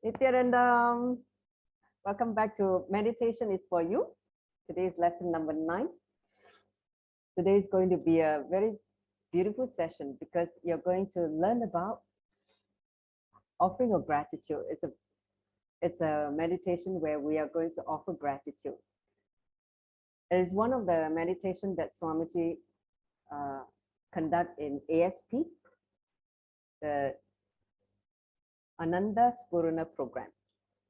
Nityanandam, welcome back to Meditation is for You. Today's lesson number 9. Today is going to be a very beautiful session because you're going to learn about offering of gratitude. It's a meditation where we are going to offer gratitude. It is one of the meditation that Swamiji conduct in ASP, the Ananda Spurana program.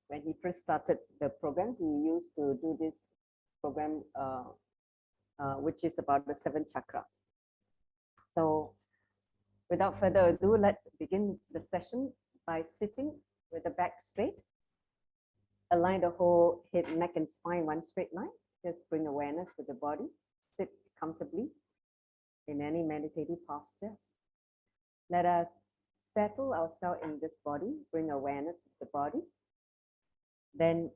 When he first started the program, he used to do this program, which is about the 7 chakras. So without further ado, let's begin the session by sitting with the back straight. Align the whole head, neck, and spine one straight line. Just bring awareness to the body. Sit comfortably in any meditative posture. Let us settle ourselves in this body, bring awareness to the body. Then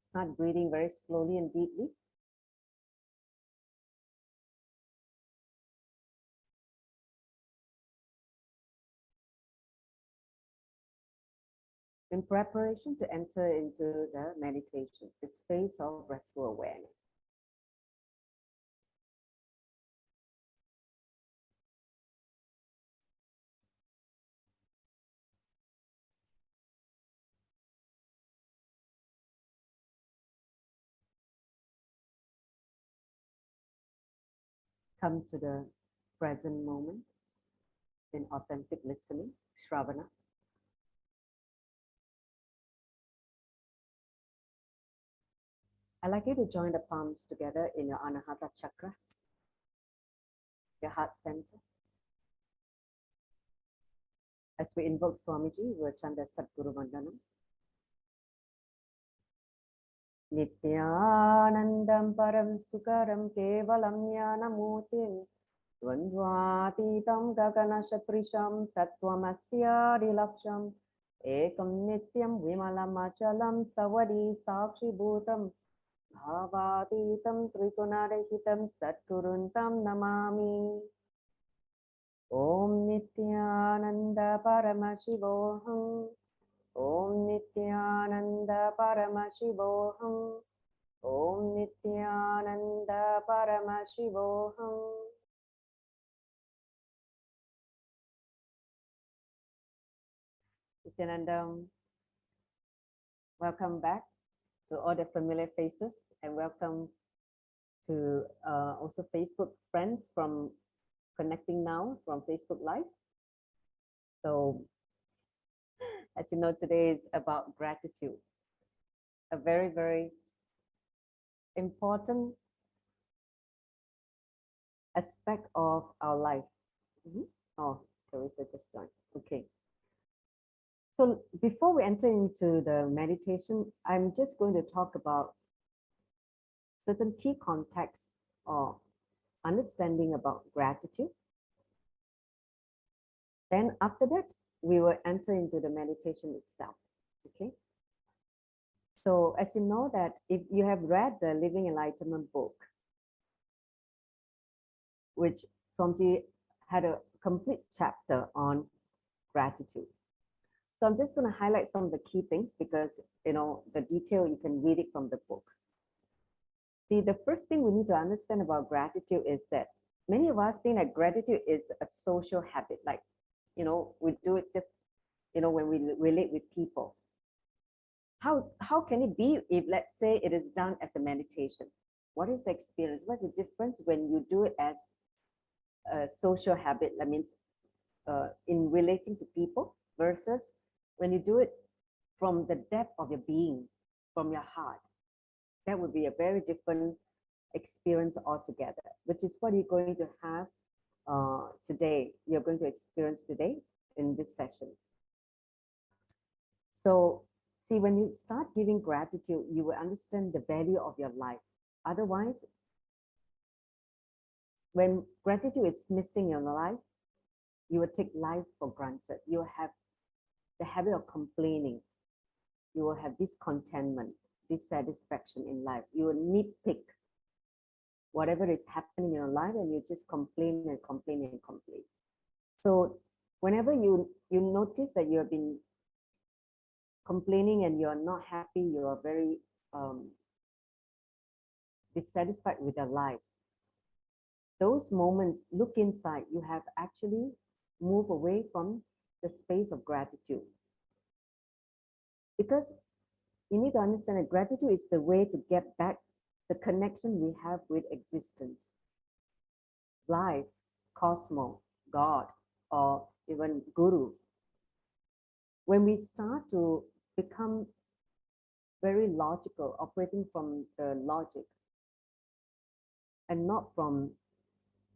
start breathing very slowly and deeply. In preparation to enter into the meditation, the space of restful awareness. Come to the present moment in authentic listening, Shravana. I'd like you to join the palms together in your Anahata chakra, your heart center. As we invoke Swamiji, we'll chant the Sadguru Vandanam. Nityanandam param sukaram kevalam jnanamutim Dvandvatitam gagana shatrisham tattvamasya dilaksham Ekam nityam vimalam achalam savadi sakshi bhutam Bhavatitam trigunarehitam satguruntam namami Om Nityananda Paramashivoham Om Nityananda Paramashivoham Om Nityananda Paramashivoham. Nityanandam, welcome back to all the familiar faces, and welcome to also Facebook friends from connecting now from Facebook Live. So, as you know, today is about gratitude, a very, very important aspect of our life. Oh, Teresa just joined. Okay. So before we enter into the meditation, I'm just going to talk about certain key contexts or understanding about gratitude. Then after that, we will enter into the meditation itself. Okay. So as you know that if you have read the Living Enlightenment book, which Swamiji had a complete chapter on gratitude. So I'm just going to highlight some of the key things because, you know, the detail, you can read it from the book. See, the first thing we need to understand about gratitude is that many of us think that gratitude is a social habit. Like, you know, we do it just, you know, when we relate with people. How can it be if, let's say, it is done as a meditation? What is the experience? What's the difference when you do it as a social habit? That means in relating to people versus when you do it from the depth of your being, from your heart. That would be a very different experience altogether, which is what you're going to have today. You're going to experience today in this session. So, see, when you start giving gratitude, you will understand the value of your life. Otherwise, when gratitude is missing in your life, you will take life for granted. You will have the habit of complaining. You will have discontentment, dissatisfaction in life. You will nitpick whatever is happening in your life, and you just complain and complain and complain. So whenever you notice that you have been complaining and you're not happy, you are very dissatisfied with your life, those moments, look inside, you have actually moved away from the space of gratitude. Because you need to understand that gratitude is the way to get back the connection we have with existence, life, cosmos, God, or even Guru. When we start to become very logical, operating from the logic and not from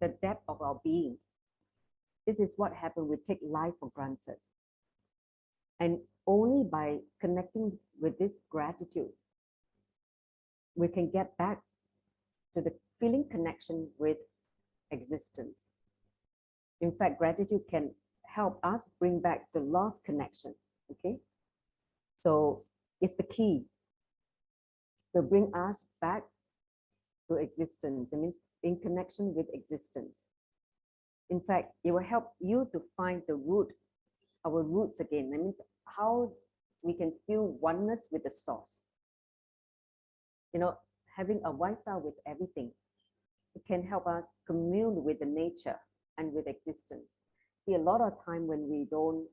the depth of our being, this is what happens. We take life for granted. And only by connecting with this gratitude, we can get back to the feeling connection with existence. In fact, gratitude can help us bring back the lost connection. Okay, so it's the key to bring us back to existence. It means in connection with existence. In fact, it will help you to find the root, our roots again. That means how we can feel oneness with the source. You know, having a Wi-Fi with everything, it can help us commune with the nature and with existence. See, a lot of time when we don't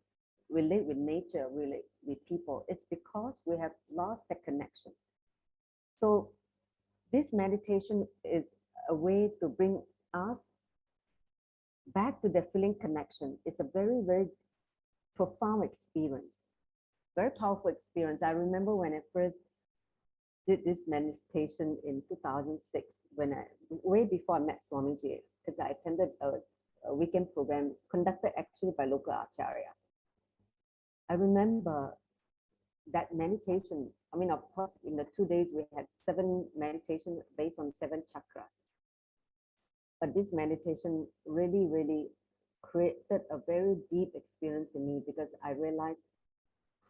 relate with nature, relate with people, it's because we have lost that connection. So this meditation is a way to bring us back to the feeling connection. It's a very, very profound experience, very powerful experience. I remember when I first did this meditation in 2006, way before I met Swamiji, because I attended a weekend program conducted actually by local acharya. I remember that meditation. I mean, of course, in the 2 days we had 7 meditations based on 7 chakras. But this meditation really, really created a very deep experience in me because I realized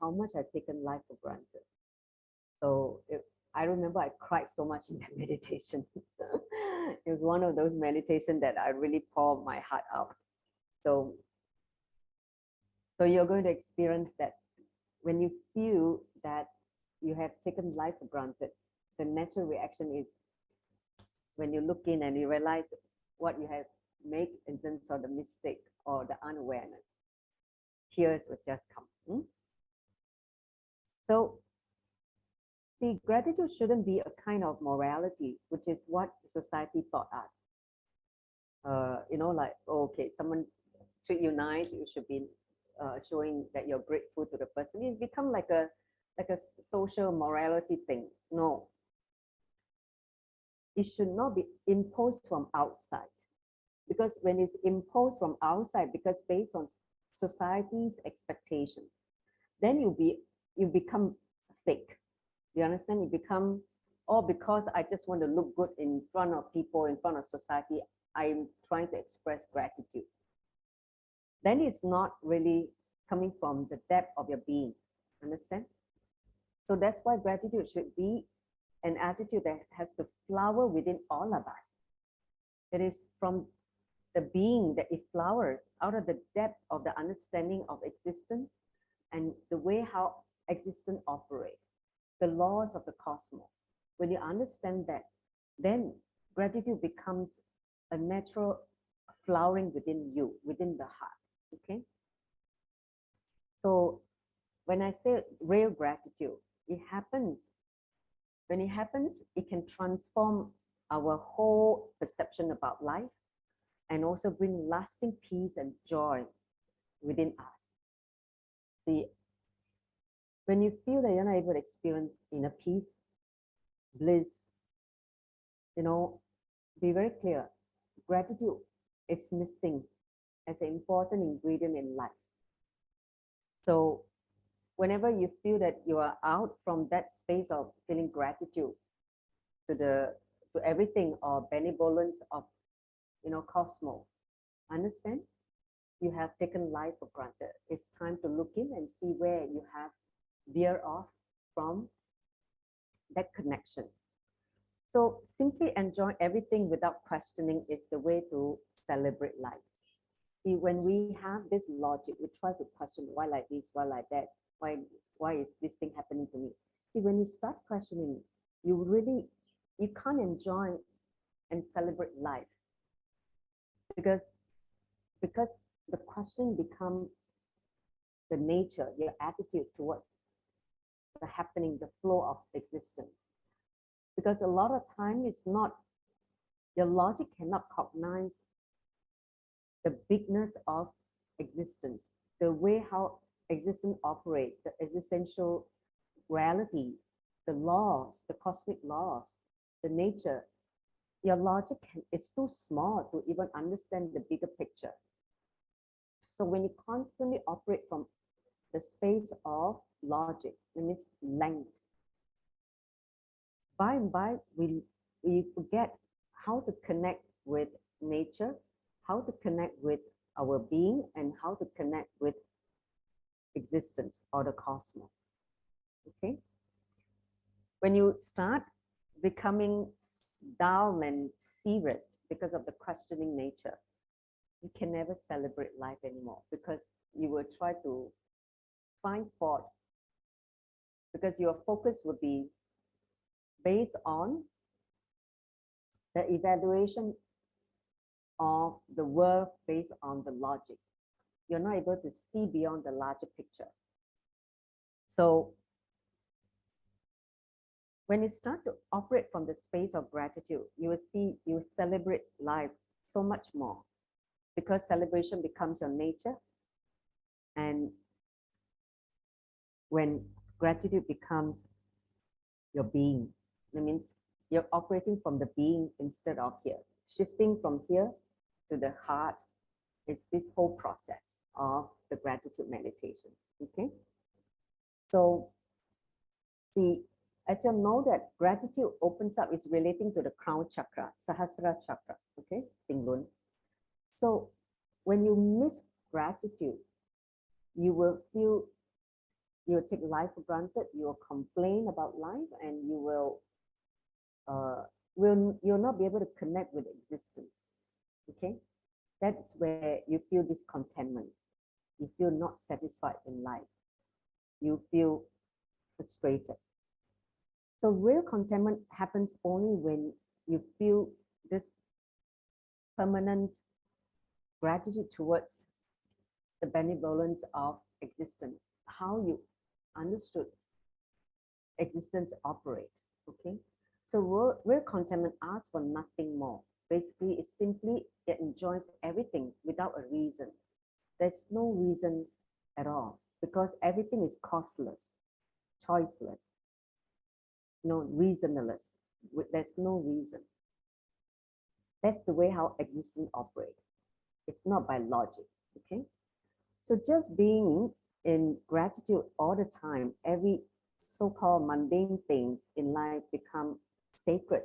how much I'd taken life for granted. So I remember I cried so much in that meditation. It was one of those meditations that I really poured my heart out. So you're going to experience that when you feel that you have taken life for granted, the natural reaction is when you look in and you realize what you have made in terms of the mistake or the unawareness, tears will just come. So, see, gratitude shouldn't be a kind of morality, which is what society taught us. You know, like, okay, someone treat you nice, you should be showing that you're grateful to the person. It become like a social morality thing. No, it should not be imposed from outside, because when it's imposed from outside, because based on society's expectation, then you become fake. You understand? You become, because I just want to look good in front of people, in front of society, I'm trying to express gratitude. Then it's not really coming from the depth of your being. Understand? So that's why gratitude should be an attitude that has to flower within all of us. It is from the being that it flowers out of the depth of the understanding of existence and the way how existence operates, the laws of the cosmos. When you understand that, then gratitude becomes a natural flowering within you, within the heart. Okay. So when I say real gratitude, it happens. When it happens, it can transform our whole perception about life and also bring lasting peace and joy within us. See, when you feel that you're not able to experience inner peace, bliss, you know, be very clear. Gratitude is missing as an important ingredient in life. So whenever you feel that you are out from that space of feeling gratitude to everything or benevolence of, you know, cosmos, understand? You have taken life for granted. It's time to look in and see where you have veered off from that connection. So simply enjoy everything without questioning is the way to celebrate life. See, when we have this logic, we try to question why like this, why like that, why is this thing happening to me? See, when you start questioning, you can't enjoy and celebrate life because the questioning becomes the nature, your attitude towards the happening, the flow of existence. Because a lot of time it's not, your logic cannot cognize the bigness of existence, the way how existence operates, the existential reality, the laws, the cosmic laws, the nature. Your logic is too small to even understand the bigger picture. So when you constantly operate from the space of logic, it means length, by and by we forget how to connect with nature, how to connect with our being, and how to connect with existence or the cosmos. Okay? When you start becoming dull and serious because of the questioning nature, you can never celebrate life anymore because you will try to find fault, because your focus would be based on the evaluation of the world based on the logic. You're not able to see beyond the larger picture. So when you start to operate from the space of gratitude, you will celebrate life so much more, because celebration becomes your nature. And when gratitude becomes your being, that means you're operating from the being instead of here. Shifting from here to the heart is this whole process of the gratitude meditation. Okay? So, see, as you know that gratitude opens up, is relating to the crown chakra, Sahasrara chakra, okay? Tinglun. So when you miss gratitude, you will take life for granted, you will complain about life, and you'll not be able to connect with existence. Okay? That's where you feel discontentment. You feel not satisfied in life. You feel frustrated. So real contentment happens only when you feel this permanent gratitude towards the benevolence of existence, how you understood existence operate. Okay, so real contentment asks for nothing more. Basically, it simply it enjoys everything without a reason. There's no reason at all, because everything is costless, choiceless, reasonless. There's no reason. That's the way how existence operates. It's not by logic. Okay, so just being in gratitude all the time, every so-called mundane things in life become sacred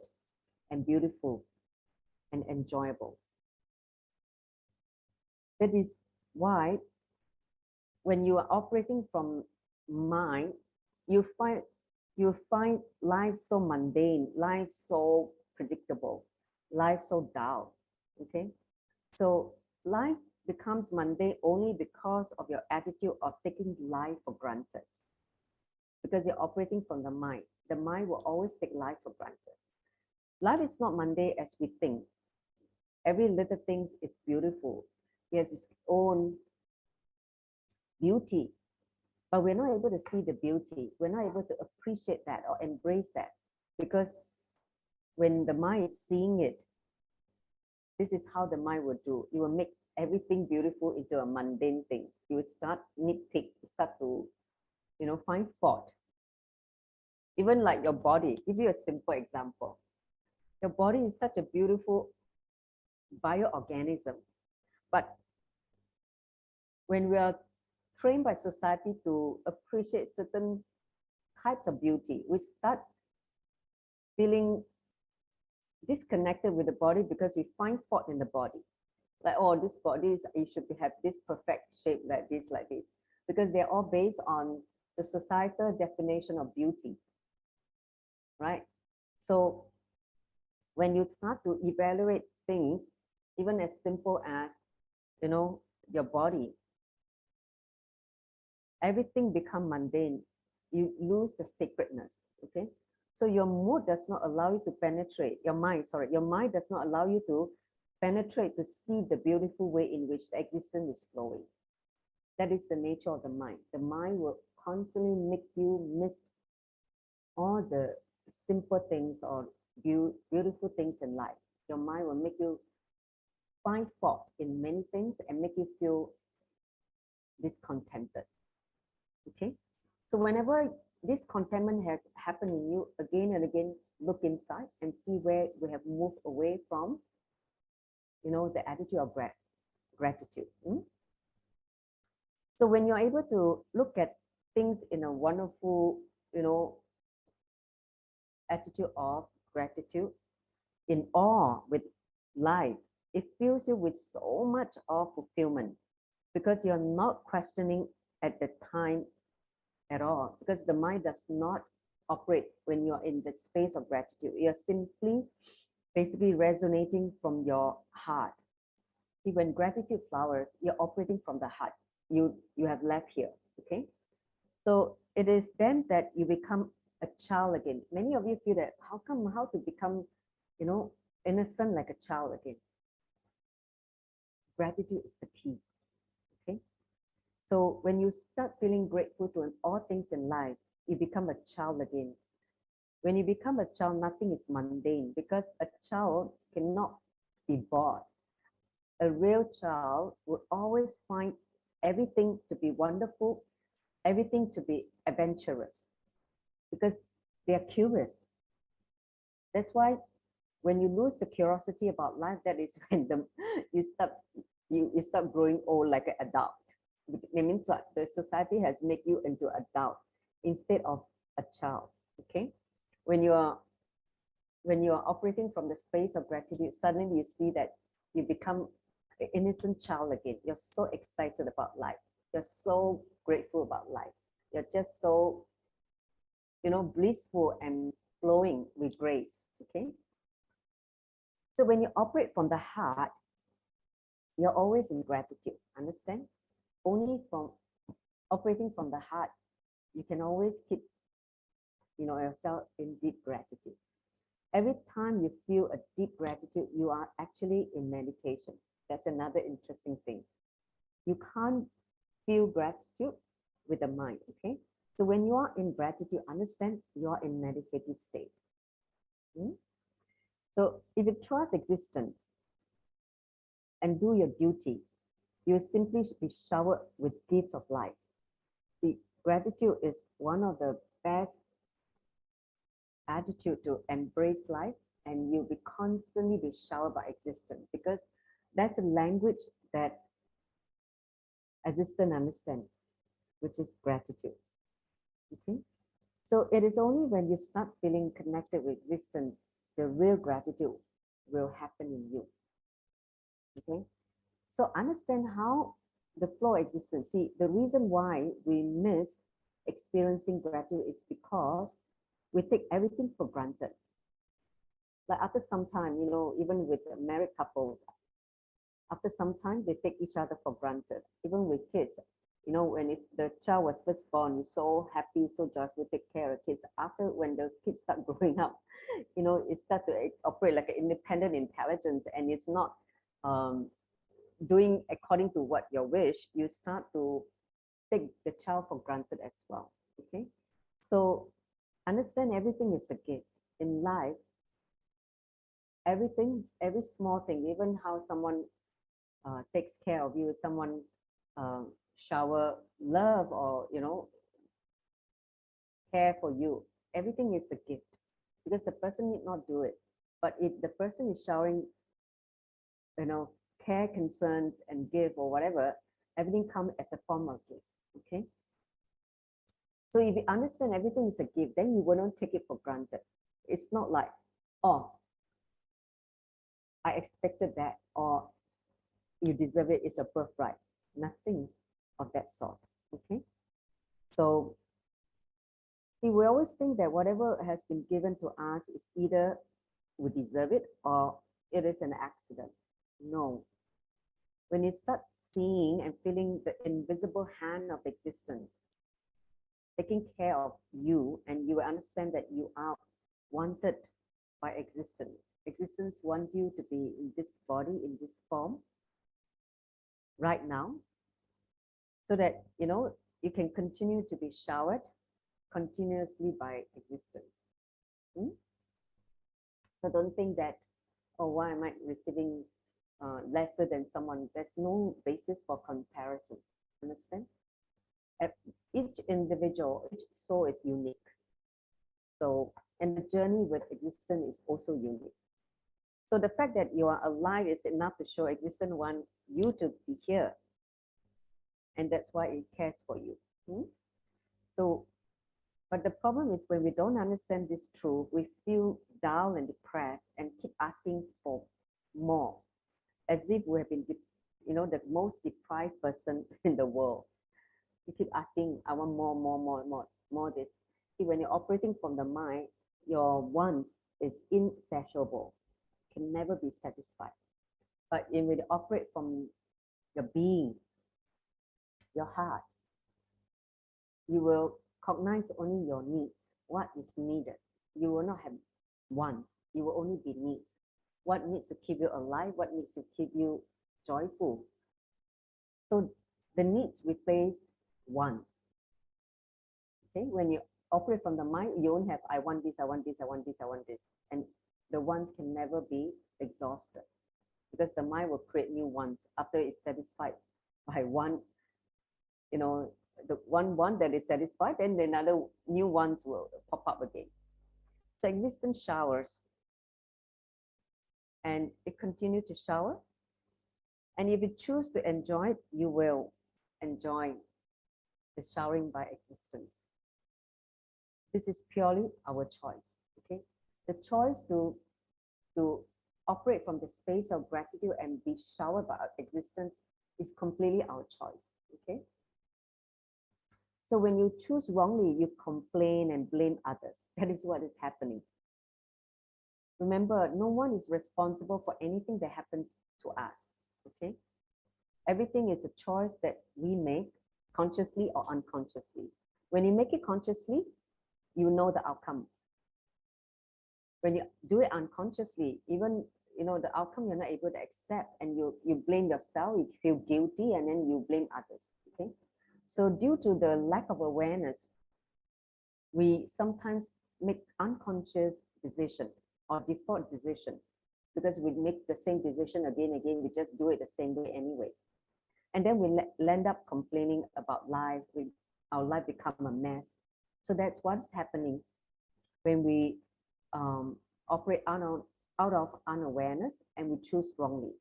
and beautiful and enjoyable. That is why when you are operating from mind, you find life so mundane, life so predictable, life so dull. Okay, so life becomes mundane only because of your attitude of taking life for granted. Because you're operating from the mind. The mind will always take life for granted. Life is not mundane as we think. Every little thing is beautiful. It has its own beauty. But we're not able to see the beauty. We're not able to appreciate that or embrace that. Because when the mind is seeing it, this is how the mind will do. It will make everything beautiful into a mundane thing. You will start nitpick, start to, find fault. Even like your body. Give you a simple example. Your body is such a beautiful bioorganism, but when we are trained by society to appreciate certain types of beauty, we start feeling disconnected with the body because we find fault in the body. Like, oh, this body it should have this perfect shape like this, because they're all based on the societal definition of beauty, right? So when you start to evaluate things, even as simple as, your body, everything become mundane. You lose the sacredness. Okay, so your mood does not allow you to penetrate your mind. Sorry, your mind does not allow you to penetrate to see the beautiful way in which the existence is flowing. That is the nature of the mind. The mind will constantly make you miss all the simple things or beautiful things in life. Your mind will make you find fault in many things and make you feel discontented. Okay, so whenever discontentment has happened in you again and again, look inside and see where we have moved away from, the attitude of gratitude. So when you're able to look at things in a wonderful, attitude of gratitude, in awe with life, it fills you with so much of fulfillment because you're not questioning at the time at all, because the mind does not operate when you're in the space of gratitude. You're simply basically resonating from your heart. See, when gratitude flowers, you're operating from the heart. You have left here. Okay, so it is then that you become a child again. Many of you feel that how to become innocent like a child again. Gratitude is the key. Okay, so when you start feeling grateful to all things in life, you become a child again. When you become a child, nothing is mundane because a child cannot be bored. A real child will always find everything to be wonderful, everything to be adventurous, because they are curious. That's why when you lose the curiosity about life, that is when you start growing old like an adult. It means what? The society has made you into adult instead of a child. Okay, when you are operating from the space of gratitude, suddenly you see that you become an innocent child again. You're so excited about life. You're so grateful about life. You're just so, blissful and flowing with grace. Okay. So when you operate from the heart, you're always in gratitude. Understand? Only from operating from the heart, you can always keep, yourself in deep gratitude. Every time you feel a deep gratitude, you are actually in meditation. That's another interesting thing. You can't feel gratitude with the mind, okay? So when you are in gratitude, understand you are in meditative state. So if you trust existence and do your duty, you simply be showered with gifts of life. The gratitude is one of the best attitude to embrace life, and you'll be constantly be showered by existence because that's a language that existence understands, which is gratitude. Okay, so it is only when you start feeling connected with existence, the real gratitude will happen in you. Okay, so understand how the flow of existence. See, the reason why we miss experiencing gratitude is because we take everything for granted. Like after some time, even with married couples, after some time, they take each other for granted. Even with kids, when the child was first born, you're so happy, so joyful, take care of kids. After when the kids start growing up, it starts to operate like an independent intelligence, and it's not doing according to what your wish. You start to take the child for granted as well. Okay, so understand everything is a gift in life. Everything, every small thing, even how someone takes care of you, someone shower love or care for you, everything is a gift because the person need not do it. But if the person is showering care, concern and give or whatever, everything comes as a form of gift. Okay, so if you understand everything is a gift, then you won't take it for granted. It's not like, oh, I expected that, or you deserve it, it's a birthright. Nothing of that sort. Okay, so see, we always think that whatever has been given to us is either we deserve it or it is an accident. No. When you start seeing and feeling the invisible hand of existence, taking care of you, and you will understand that you are wanted by existence. Existence wants you to be in this body, in this form, right now, so that, you can continue to be showered continuously by existence. So don't think that, oh, why am I receiving lesser than someone? There's no basis for comparison. Understand? Each individual, each soul is unique. So, and the journey with existence is also unique. So the fact that you are alive is enough to show existence want you to be here. And that's why it cares for you. So, but the problem is when we don't understand this truth, we feel down and depressed and keep asking for more, as if we have been, the most deprived person in the world. You keep asking, I want more this. See, when you're operating from the mind, your wants is insatiable, can never be satisfied. But when you operate from your being, your heart, you will cognize only your needs, what is needed. You will not have wants, you will only be needs. What needs to keep you alive, what needs to keep you joyful. So the needs replace wants. Okay, when you operate from the mind, you don't have, I want this, I want this, I want this, I want this. And the wants can never be exhausted, because the mind will create new wants after it's satisfied by one, the one want that is satisfied, then another new ones will pop up again. So existence showers, and it continues to shower. And if you choose to enjoy it, you will enjoy the showering by existence. This is purely our choice. Okay, the choice to operate from the space of gratitude and be showered by existence is completely our choice. Okay. So when you choose wrongly, you complain and blame others. That is what is happening. Remember, no one is responsible for anything that happens to us. Okay? Everything is a choice that we make consciously or unconsciously. When you make it consciously, you know the outcome. When you do it unconsciously, even the outcome you're not able to accept, and you blame yourself, you feel guilty, and then you blame others. Okay? So due to the lack of awareness, we sometimes make unconscious decision or default decision, because we make the same decision again and again. We just do it the same way anyway. And then we end up complaining about life. Our life become a mess. So that's what's happening when we operate out of unawareness and we choose wrongly.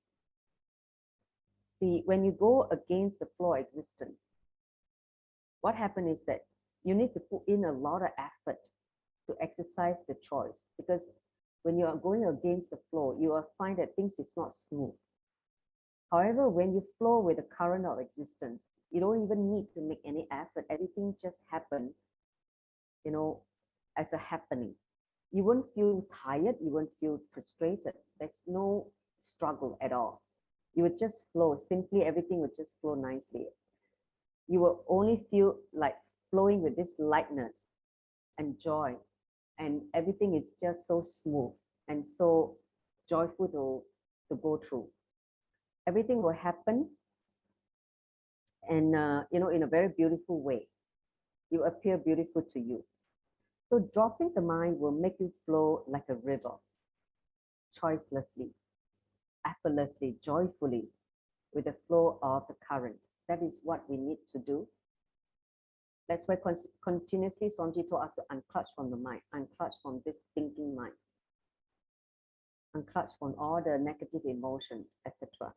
See, when you go against the flow of existence, what happens is that you need to put in a lot of effort to exercise the choice, because when you are going against the flow, you will find that things is not smooth. However, when you flow with the current of existence, you don't even need to make any effort. Everything just happens, as a happening. You won't feel tired. You won't feel frustrated. There's no struggle at all. You would just flow. Simply, everything would just flow nicely. You will only feel like flowing with this lightness and joy, and everything is just so smooth and so joyful to go through. Everything will happen, and in a very beautiful way. You appear beautiful to you. So dropping the mind will make you flow like a river, choicelessly, effortlessly, joyfully, with the flow of the current. That is what we need to do. That's why continuously Swamiji told us to unclutch from the mind, unclutch from this thinking mind, unclutch from all the negative emotions, etc.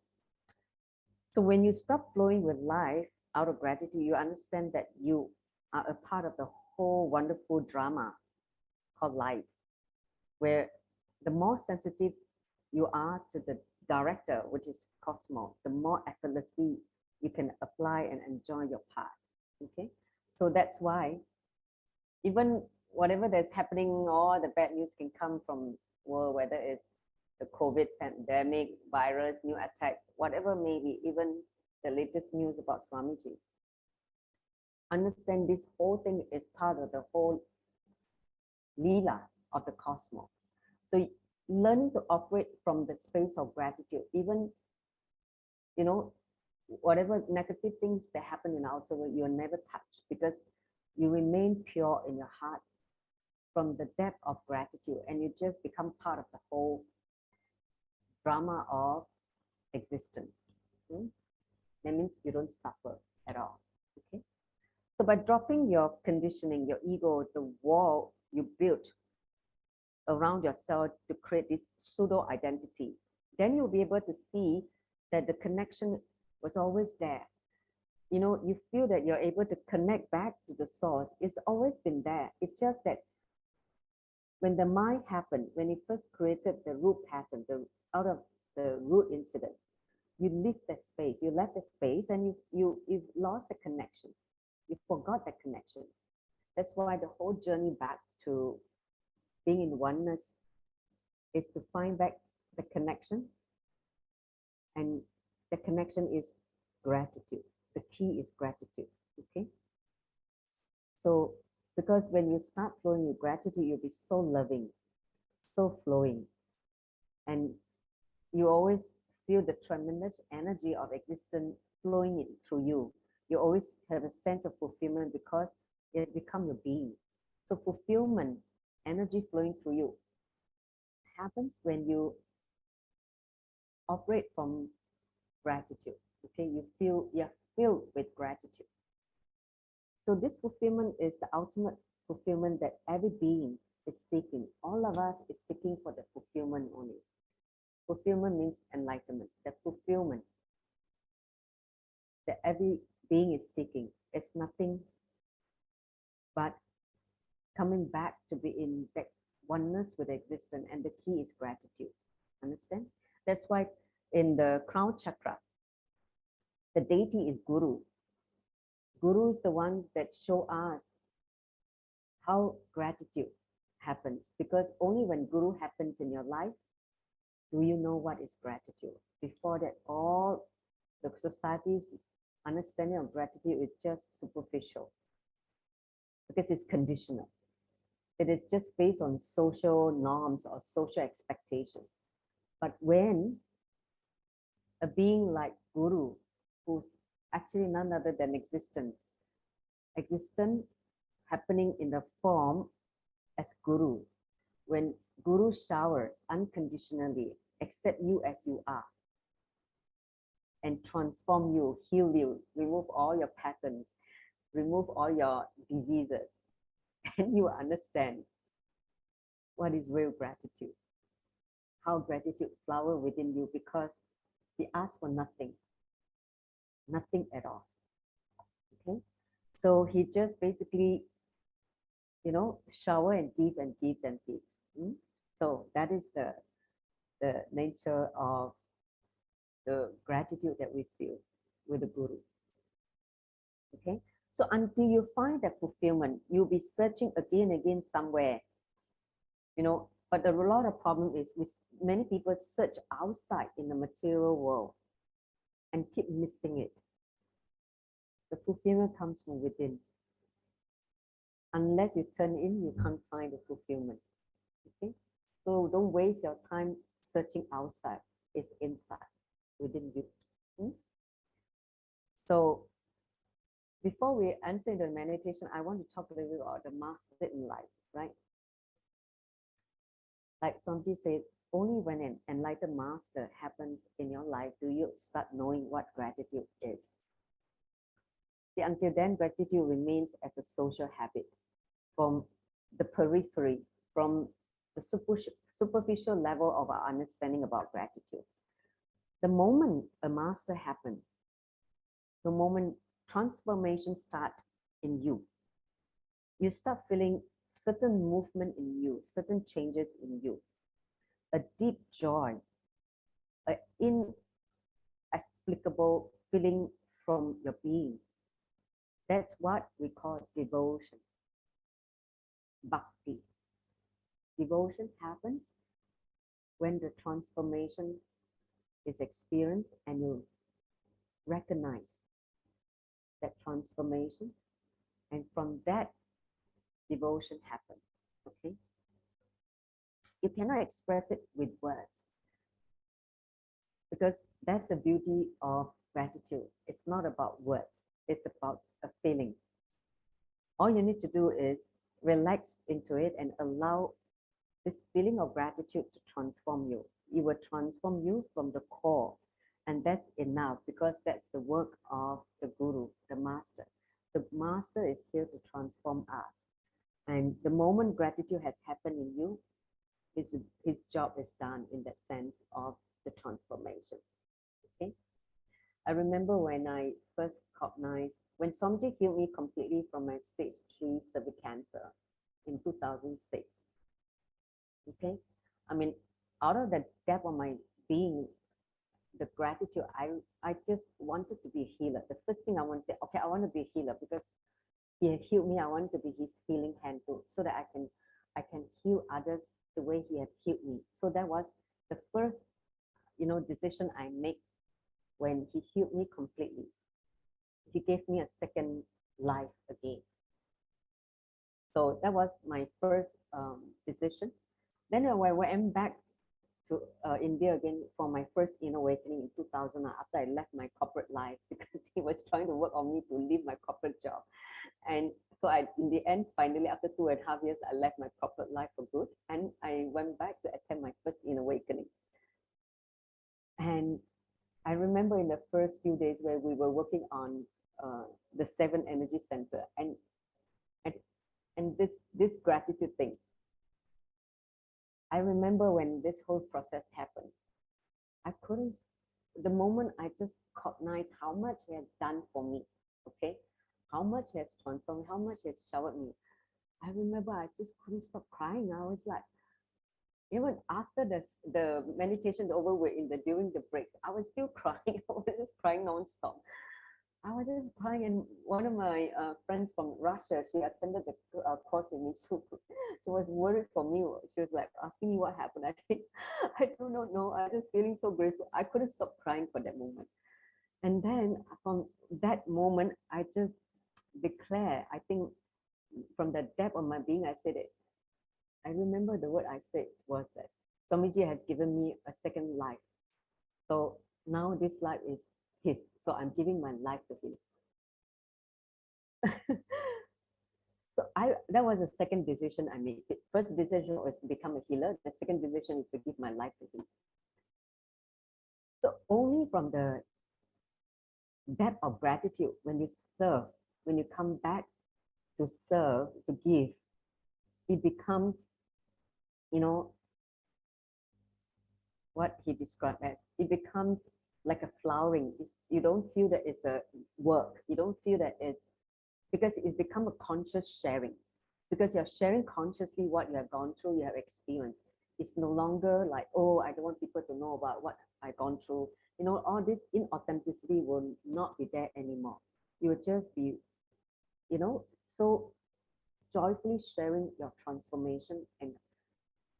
So when you stop flowing with life out of gratitude, you understand that you are a part of the whole wonderful drama called life, where the more sensitive you are to the director, which is cosmos, the more effortlessly you can apply and enjoy your path. Okay, so that's why even whatever that's happening, all the bad news can come from world, whether it's the COVID pandemic, virus, new attack, whatever may be, even the latest news about Swamiji. understand this whole thing is part of the whole Leela of the cosmos. So learning to operate from the space of gratitude, even, you know, whatever negative things that happen in the outer world, you'll never touch because you remain pure in your heart from the depth of gratitude, and you just become part of the whole drama of existence. That means you don't suffer at all. Okay. So by dropping your conditioning, your ego, the wall you built around yourself to create this pseudo identity, then you'll be able to see that the connection was always there. You know, you feel that you're able to connect back to the source. It's always been there. It's just that when the mind happened, when it first created the root pattern, out of the root incident, you leave that space, you left the space, and you've lost the connection. You forgot that connection. That's why the whole journey back to being in oneness is to find back the connection. And the connection is gratitude. The key is gratitude. Okay. So, because when you start flowing with gratitude, you'll be so loving, so flowing. And you always feel the tremendous energy of existence flowing in through you. You always have a sense of fulfillment because it has become your being. So fulfillment, energy flowing through you, happens when you operate from gratitude. Okay, you're filled with gratitude. So this fulfillment is the ultimate fulfillment that every being is seeking. All of us is seeking for the fulfillment only. Fulfillment means enlightenment. The fulfillment that every being is seeking is nothing but coming back to be in that oneness with existence, and the key is gratitude. Understand? That's why in the crown chakra, the deity is Guru. Guru is the one that show us how gratitude happens, because only when Guru happens in your life do you know what is gratitude. Before that, all the society's understanding of gratitude is just superficial because it's conditional. It is just based on social norms or social expectations. But when a being like Guru, who's actually none other than existence happening in the form as Guru, when Guru showers unconditionally, accept you as you are, and transform you, heal you, remove all your patterns, remove all your diseases, and you understand what is real gratitude, how gratitude flower within you, because he asked for nothing at all. Okay, so he just basically, you know, shower and give and gives and gives. So that is the nature of the gratitude that we feel with the Guru. Okay, so until you find that fulfillment, you'll be searching again and again somewhere, you know. But a lot of problem is with many people search outside in the material world and keep missing it. The fulfillment comes from within. Unless you turn in, you can't find the fulfillment. Okay, so don't waste your time searching outside. It's inside, within you. So before we enter into the meditation, I want to talk a little bit about the master in life, right? Like Somji said, only when an enlightened master happens in your life do you start knowing what gratitude is. See, until then, gratitude remains as a social habit from the periphery, from the superficial level of our understanding about gratitude. The moment a master happens, the moment transformation starts in you, you start feeling certain movement in you, certain changes in you, a deep joy, an inexplicable feeling from your being. That's what we call devotion, bhakti. Devotion happens when the transformation is experienced and you recognize that transformation And from that, devotion happens. Okay, you cannot express it with words, because that's the beauty of gratitude. It's not about words, it's about a feeling. All you need to do is relax into it and allow this feeling of gratitude to transform you. It will transform you from the core. And that's enough, because that's the work of the guru, the master. The master is here to transform us. And the moment gratitude has happened in you, his job is done in that sense of the transformation. Okay. I remember when I first cognized, when Somji healed me completely from my stage 3 cervical cancer in 2006. Okay, I mean, out of the depth of my being, the gratitude, I just wanted to be a healer. The first thing I want to say, okay, I want to be a healer, because he had healed me. I want to be his healing hand too, so that I can heal others the way he had healed me. So that was the first, decision I made when he healed me completely. He gave me a second life again. So that was my first decision. Then when I went back to India again for my first inner awakening in 2000, after I left my corporate life, because he was trying to work on me to leave my corporate job. And so in the end, finally, after 2.5 years, I left my corporate life for good. And I went back to attend my first inner awakening. And I remember in the first few days where we were working on the 7 energy center, and this gratitude thing. I remember when this whole process happened, the moment I just recognized how much he has done for me, okay, how much he has transformed me, how much he has showered me. I remember I just couldn't stop crying. I was like, even after the meditation over during the breaks, I was still crying. I was just crying nonstop. I was just crying, and one of my friends from Russia, she attended the course in me. She was worried for me. She was like asking me what happened. I said, I do not know. I'm just feeling so grateful. I couldn't stop crying for that moment. And then from that moment, I just declare, I think from the depth of my being, I said it. I remember the word I said was that Swamiji has given me a second life. So now this life is his. So I'm giving my life to him. So that was the second decision I made. The first decision was to become a healer. The second decision is to give my life to him. So only from the depth of gratitude, when you serve, when you come back to serve, to give, it becomes, what he described as, it becomes like a flowering. You don't feel that it's a work. You don't feel that it's, because it's become a conscious sharing. Because you're sharing consciously what you have gone through, you have experienced. It's no longer like, oh, I don't want people to know about what I've gone through. All this inauthenticity will not be there anymore. You will just be, so joyfully sharing your transformation and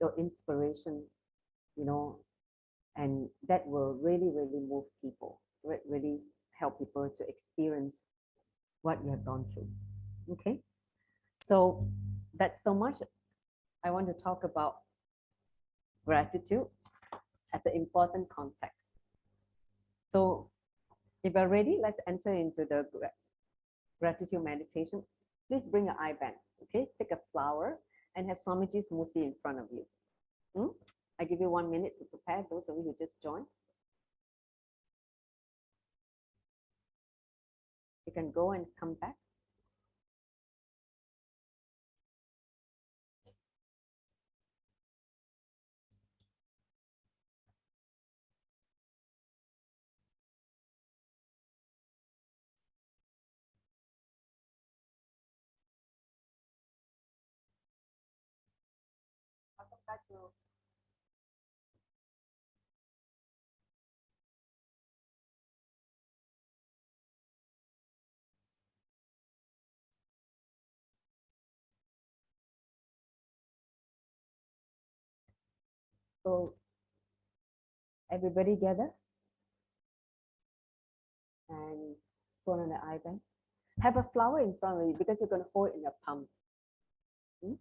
your inspiration, and that will really, really move people, really help people to experience what you have gone through. Okay, so that's so much I want to talk about gratitude as an important context. So if you're ready, let's enter into the gratitude meditation. Please bring your eye band, okay? Take a flower and have Swamiji's Murti in front of you. I give you 1 minute to prepare, those of you who just joined. You can go and come back. Welcome back to So everybody gather and put on the eye band. Have a flower in front of you because you're going to hold it in your palm. Hmm?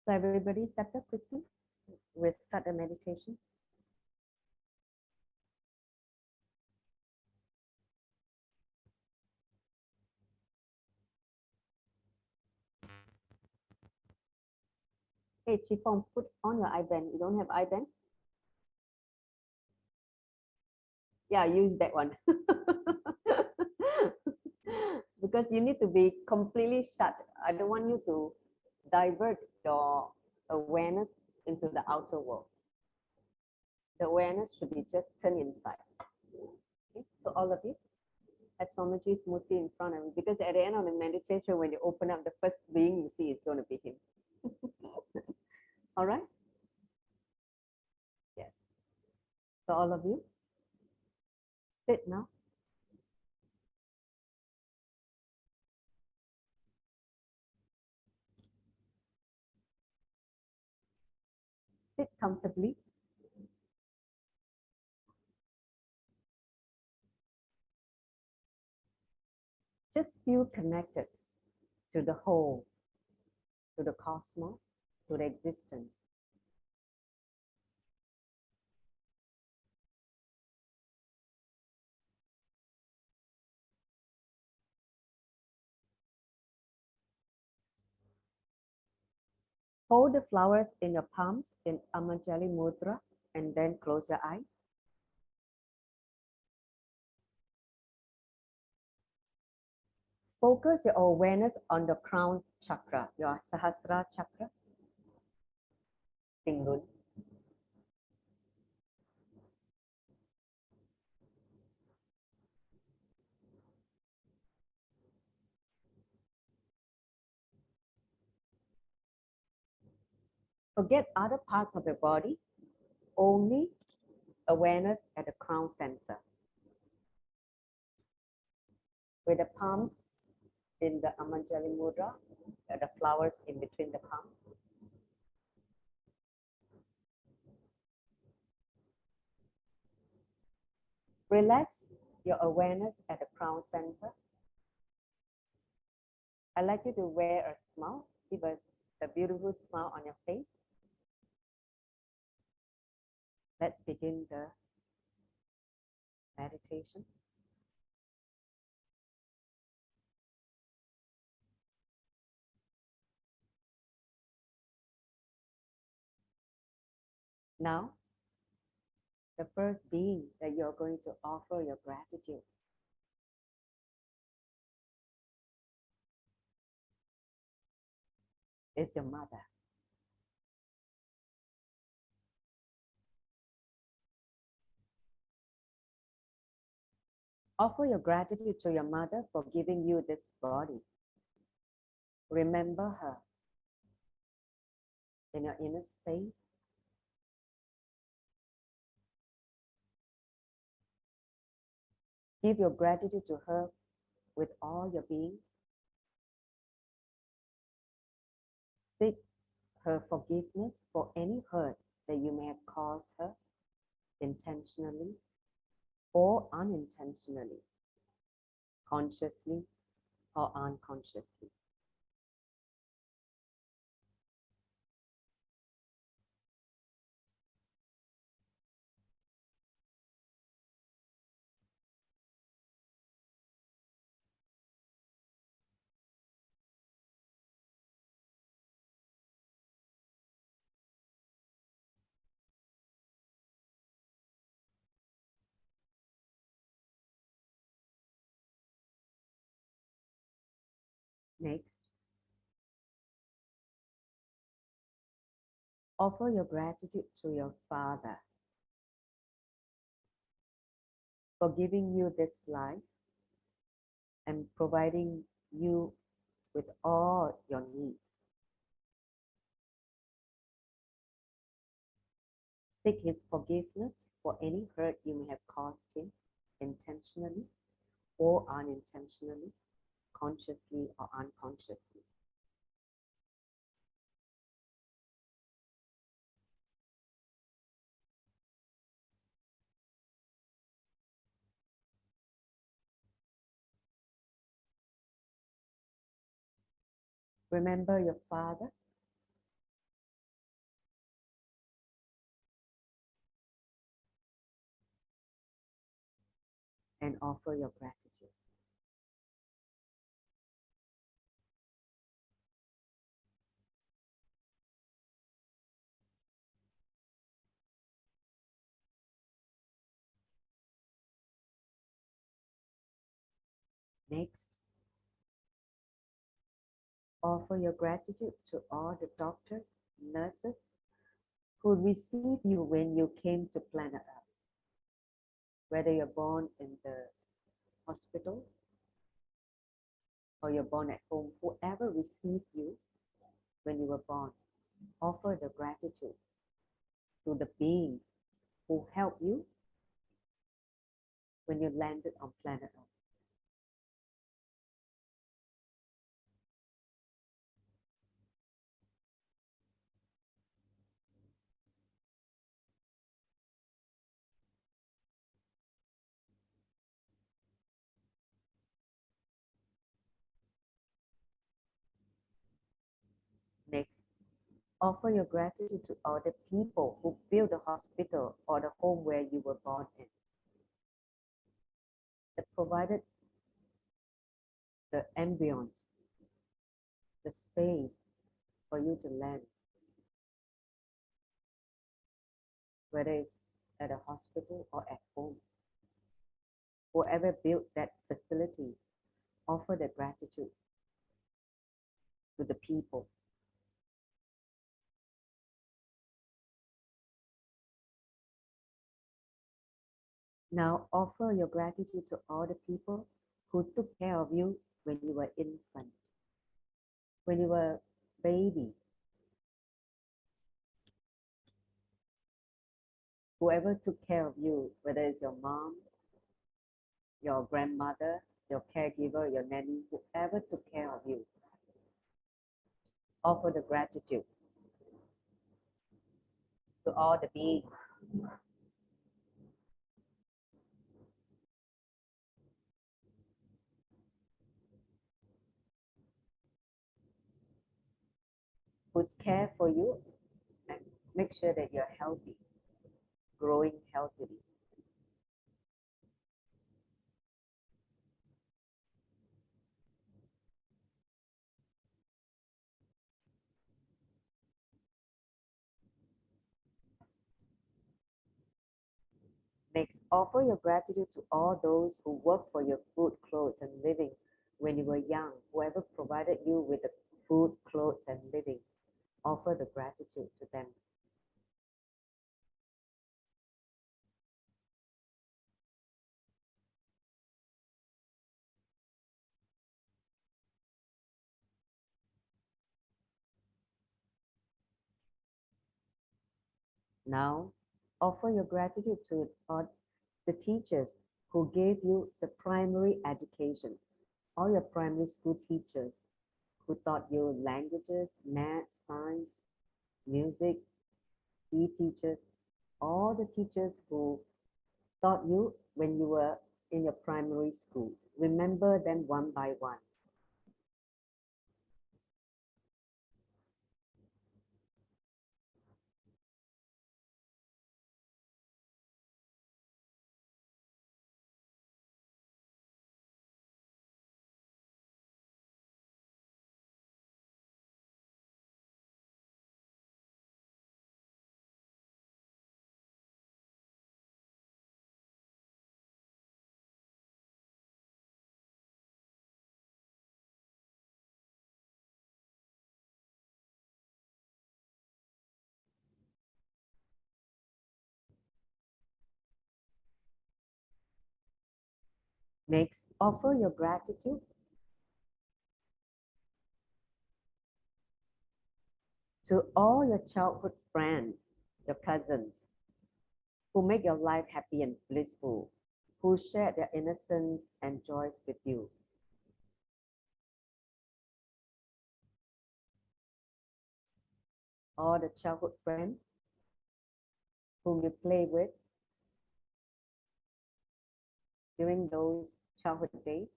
So everybody settle quickly. We'll start the meditation. Hey, Chipong, put on your eyeband. You don't have eyeband? Yeah, use that one. Because you need to be completely shut. I don't want you to divert your awareness into the outer world. The awareness should be just turned inside. Okay? So all of you have Swamiji Smoothie in front of you, because at the end of the meditation, when you open up, the first being you see is going to be him. All right? Yes. So all of you, sit now. Sit comfortably. Just feel connected to the whole, to the cosmos, to the existence. Hold the flowers in your palms in Amanjali Mudra and then close your eyes. Focus your awareness on the crown chakra, your Sahasrara chakra. Tingun. Forget other parts of your body, only awareness at the crown center. With the palms in the Amanjali Mudra, the flowers in between the palms. Relax your awareness at the crown center. I'd like you to wear a smile. Give us a beautiful smile on your face. Let's begin the meditation. Now, the first being that you're going to offer your gratitude is your mother. Offer your gratitude to your mother for giving you this body. Remember her in your inner space. Give your gratitude to her with all your beings. Seek her forgiveness for any hurt that you may have caused her intentionally or unintentionally, consciously or unconsciously. Next, offer your gratitude to your father for giving you this life and providing you with all your needs. Seek his forgiveness for any hurt you may have caused him intentionally or unintentionally, consciously or unconsciously. Remember your father and offer your gratitude. Next, offer your gratitude to all the doctors, nurses who received you when you came to planet Earth. Whether you're born in the hospital or you're born at home, whoever received you when you were born, offer the gratitude to the beings who helped you when you landed on planet Earth. Next, offer your gratitude to all the people who built the hospital or the home where you were born in, that provided the ambience, the space for you to land, whether it's at a hospital or at home. Whoever built that facility, offer the gratitude to the people. Now offer your gratitude to all the people who took care of you when you were infant, when you were baby. Whoever took care of you, whether it's your mom, your grandmother, your caregiver, your nanny, whoever took care of you, offer the gratitude to all the beings. Who care for you and make sure that you're healthy, growing healthily. Next, offer your gratitude to all those who work for your food, clothes, and living when you were young. Whoever provided you with the food, clothes, and living, offer the gratitude to them. Now, offer your gratitude to all the teachers who gave you the primary education, all your primary school teachers who taught you languages, math, science, music, PE teachers, all the teachers who taught you when you were in your primary schools. Remember them one by one. Next, offer your gratitude to all your childhood friends, your cousins, who make your life happy and blissful, who share their innocence and joys with you. all the childhood friends whom you play with during those childhood days.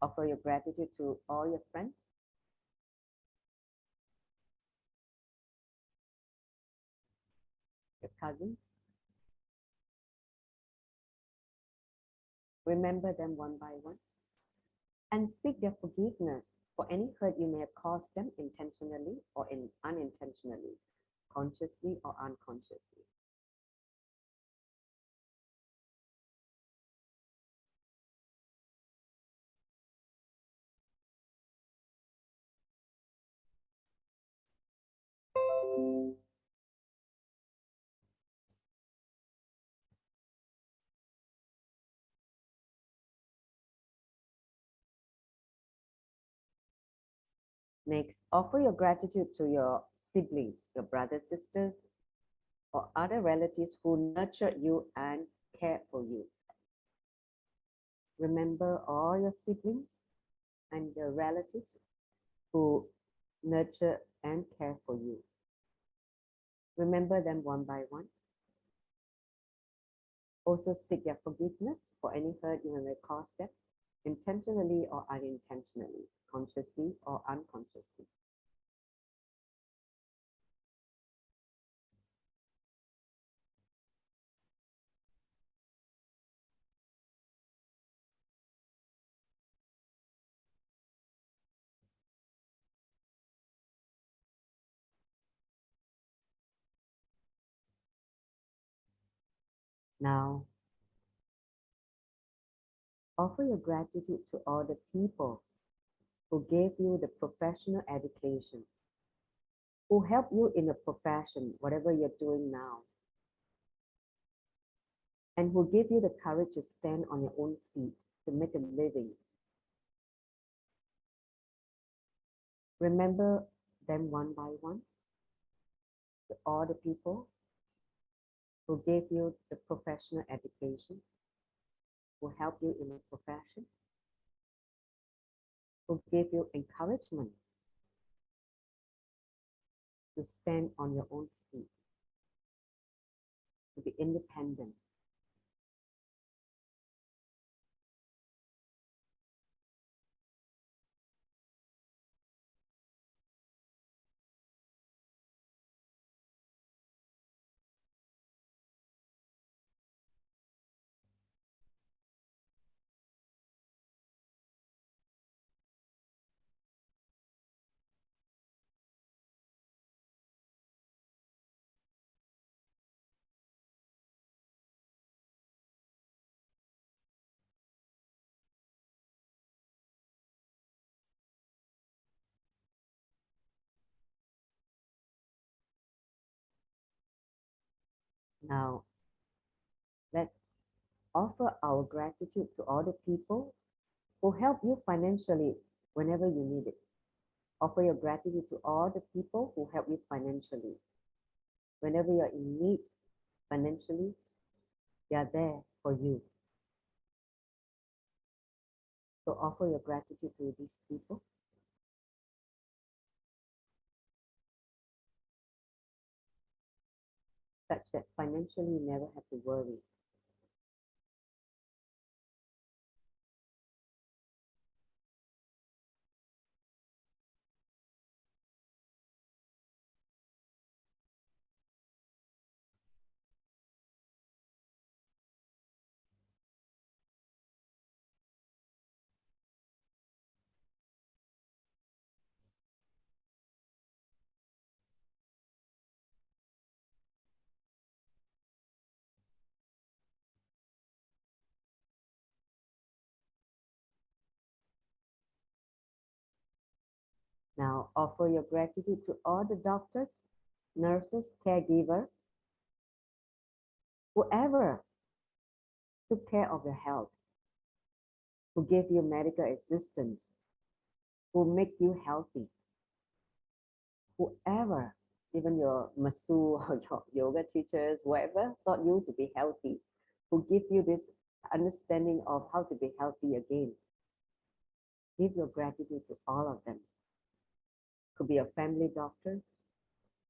Offer your gratitude to all your friends. Your cousins. Remember them one by one. And seek their forgiveness for any hurt you may have caused them intentionally or unintentionally, consciously or unconsciously. Next, offer your gratitude to your siblings, your brothers, sisters, or other relatives who nurture you and care for you. Remember all your siblings and your relatives who nurture and care for you. Remember them one by one. Also seek their forgiveness for any hurt you may have caused them, intentionally or unintentionally, consciously or unconsciously. Now, offer your gratitude to all the people who gave you the professional education, who help you in a profession, whatever you're doing now, and who give you the courage to stand on your own feet to make a living. Remember them one by one, to all the people who gave you the professional education, who help you in a profession, who gave you encouragement to stand on your own feet, to be independent. Now, let's offer our gratitude to all the people who help you financially whenever you need it. Offer your gratitude to all the people who help you financially. Whenever you're in need financially, they are there for you. So offer your gratitude to these people. Such that financially you never have to worry. Now offer your gratitude to all the doctors, nurses, caregiver, whoever took care of your health, who gave you medical assistance, who make you healthy, whoever, even your masseur or your yoga teachers, whoever taught you to be healthy, who give you this understanding of how to be healthy again. Give your gratitude to all of them. Could be your family doctors,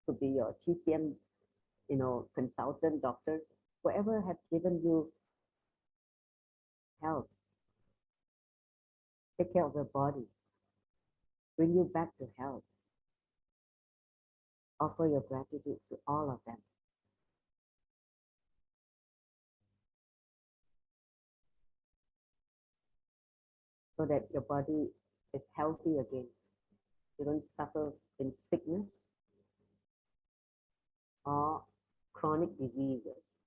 could be your TCM, consultant doctors, whoever have given you health, take care of your body, bring you back to health. Offer your gratitude to all of them. So that your body is healthy again. You don't suffer in sickness or chronic diseases.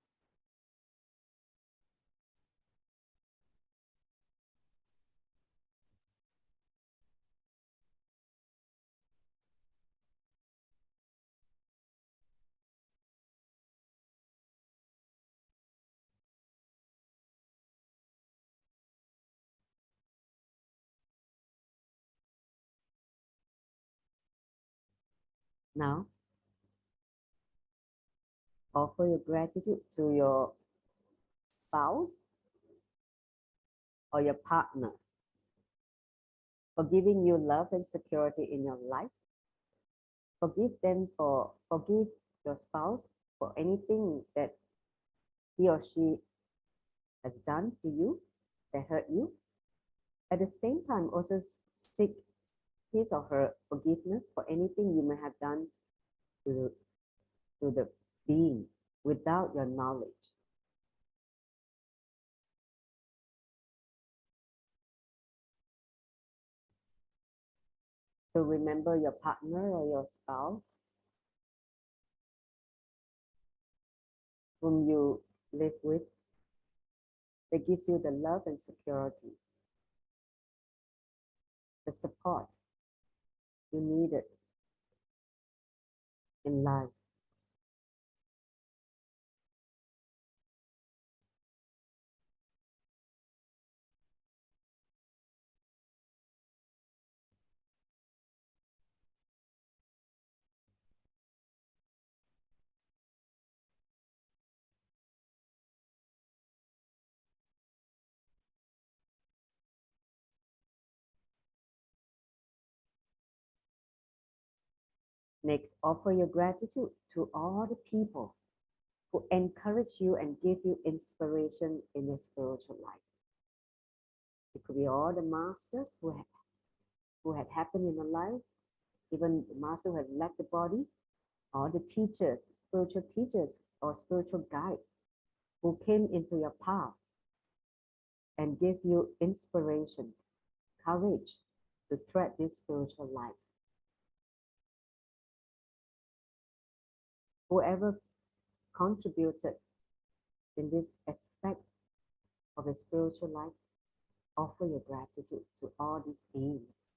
Now, offer your gratitude to your spouse or your partner for giving you love and security in your life. Forgive your spouse for anything that he or she has done to you that hurt you. At the same time, also seek his or her forgiveness for anything you may have done to the being without your knowledge. So remember your partner or your spouse whom you live with, that gives you the love and security, the support you needed in life. Next, offer your gratitude to all the people who encourage you and give you inspiration in your spiritual life. It could be all the masters who had happened in your life, even the master who had left the body, or the teachers, spiritual teachers or spiritual guides who came into your path and give you inspiration, courage to tread this spiritual life. Whoever contributed in this aspect of the spiritual life, offer your gratitude to all these beings.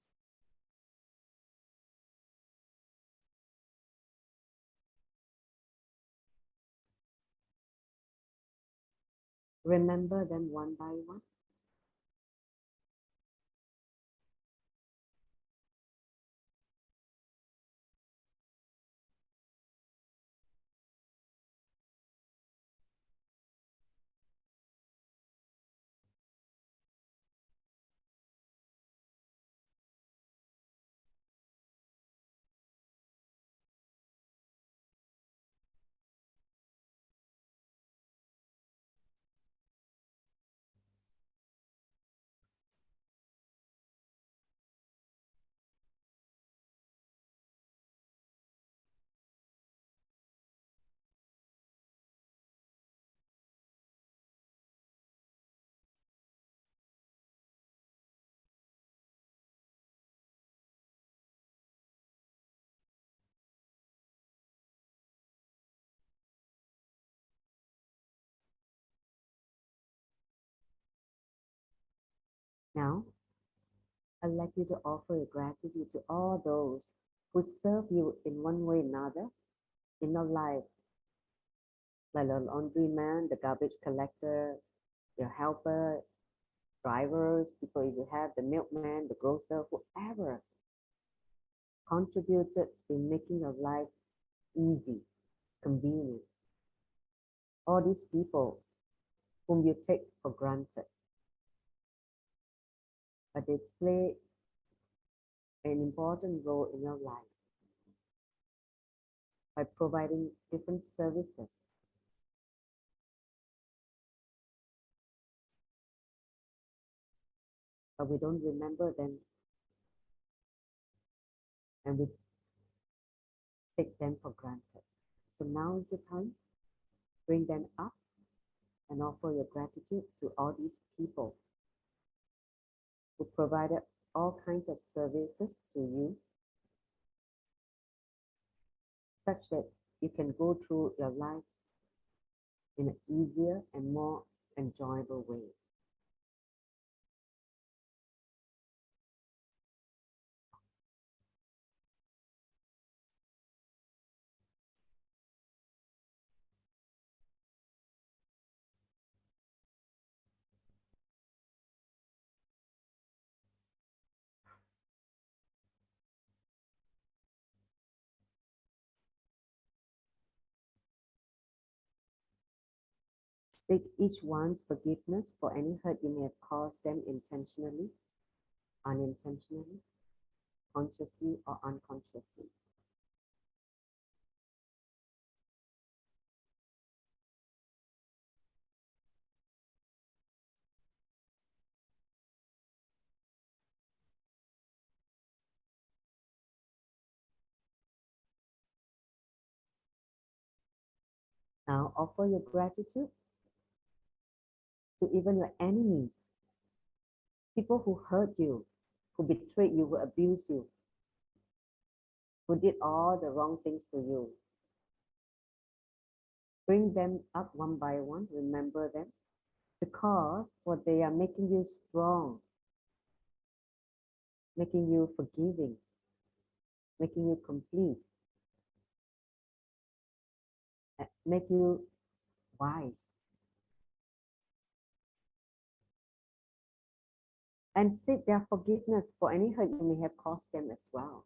Remember them one by one. Now, I'd like you to offer your gratitude to all those who serve you in one way or another in your life, like the laundryman, the garbage collector, your helper, drivers, people if you have, the milkman, the grocer, whoever contributed in making your life easy, convenient. All these people whom you take for granted, but they play an important role in your life by providing different services. But we don't remember them, and we take them for granted. So now is the time. Bring them up and offer your gratitude to all these people who provided all kinds of services to you, such that you can go through your life in an easier and more enjoyable way. Seek each one's forgiveness for any hurt you may have caused them intentionally, unintentionally, consciously or unconsciously. Now offer your gratitude to even your enemies, people who hurt you, who betrayed you, who abused you, who did all the wrong things to you. Bring them up one by one, remember them, because what they are making you strong, making you forgiving, making you complete, make you wise. And seek their forgiveness for any hurt you may have caused them as well.